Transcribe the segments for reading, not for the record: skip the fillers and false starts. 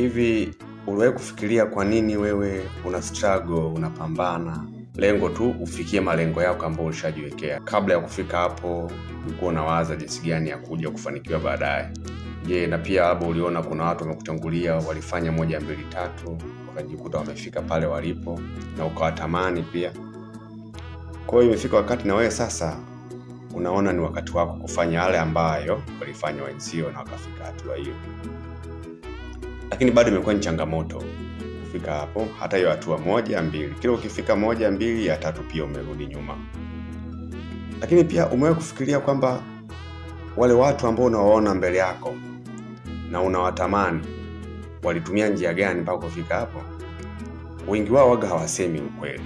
Hivi uliwahi kufikiria kwa nini wewe una struggle, unapambana, lengo tu ufikie malengo yako ambayo ulishajiwekea? Kabla ya kufika hapo, ulikuwa unawaza jinsi gani ya kuja kufanikiwa baadaye? Je, na pia labda uliona kuna watu wamekutangulia walifanya 1 2 3 wakajikuta wamefika pale walipo na ukawatamani pia? Kwa hiyo imefika wakati na wewe sasa unaona ni wakati wako kufanya yale ambayo walifanya wenzio na wakafika hatua hiyo. Lakini bado imekuwa ni changamoto kufika hapo, hata hiyo hatua 1 2. Kila ukifika 1 2 ya 3 pia umerudi nyuma. Lakini pia umewahi kufikiria kwamba wale watu ambao unawaona mbele yako na unawatamani walitumia njia gani mpaka kufika hapo? Wengi wao waga hawasemi ukweli.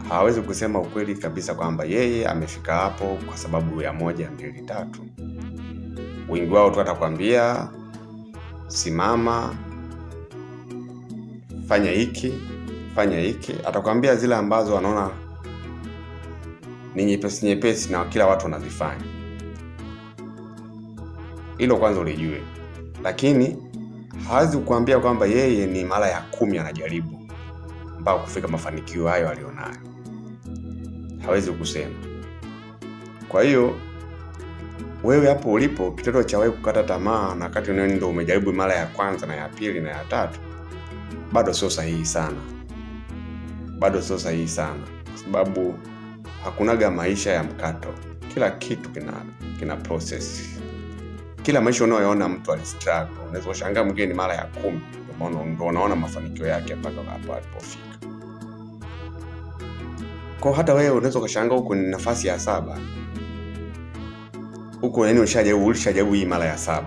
Hawawezi kusema ukweli kabisa kwamba yeye amefika hapo kwa sababu ya 1 2 3. Wengi wao tu atakwambia simama, fanya hiki, fanya hiki. Atakwambia zile ambazo anaona ni nyepesi na kila watu wanazifanya. Hilo kwanza ulijue. Lakini hawezi kukuambia kwamba yeye ni mara ya 10 anajaribu mpaka kufika mafanikio hayo alionayo. Hawezi kusema. Kwa hiyo wewe hapo ulipo, kitendo cha wewe kukata tamaa na wakati ndio umejaribu mara ya kwanza na ya pili na ya 3, bado sio sahihi sana. Bado sio sahihi sana kwa sababu hakunaga maisha ya mkato. Kila kitu kina process. Kila maisha unayoona mtu alistruggle. Unaweza kushangaa mwingine ni mara ya 10 ndio unaona mafanikio yake mpaka hapo alipofika. Kwa hata wewe unaweza kushangaa huko ni nafasi ya 7. Huko yani ulishajaribu hii mara ya 7.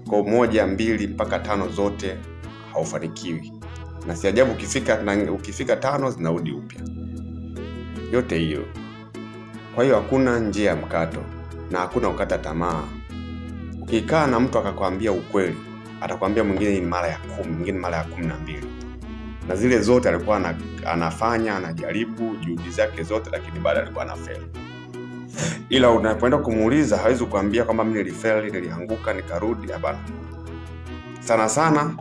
Kwa 1 2 mpaka 5 zote haufanikiwi. Na si ajabu ukifika 5 zinarudi upya. Yote hiyo. Kwa hiyo hakuna njia ya mkato na hakuna ukata tamaa. Ukikaa na mtu akakwambia ukweli, atakwambia mwingine ni mara ya 10, mwingine mara ya 12. Na zile zote alikuwa anafanya, anajaribu juhudi zake zote, lakini baada alikuwa anafeli. Ila unapoenda kumuuliza hawezi kukuambia kwamba mimi nilifeli, nilianguka, nikarudi. Hapana. Sana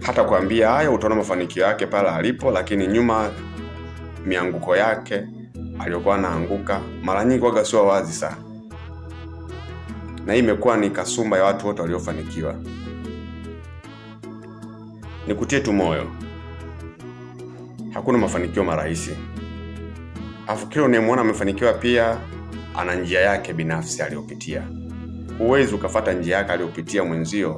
hata kuambia haya utaona mafanikio yake pale alipo, lakini nyuma mianguko yake aliyokuwa anaanguka mara nyingi waga sio wazi sana. Na hii imekuwa ni kasumba ya watu wote waliofanikiwa. Nikutie tu moyo. Hakuna mafanikio marahisi. Kila unayemwona amefanikiwa pia ana njia yake binafsi aliyopitia. Huwezi ukafuata njia yake aliyopitia mwenzio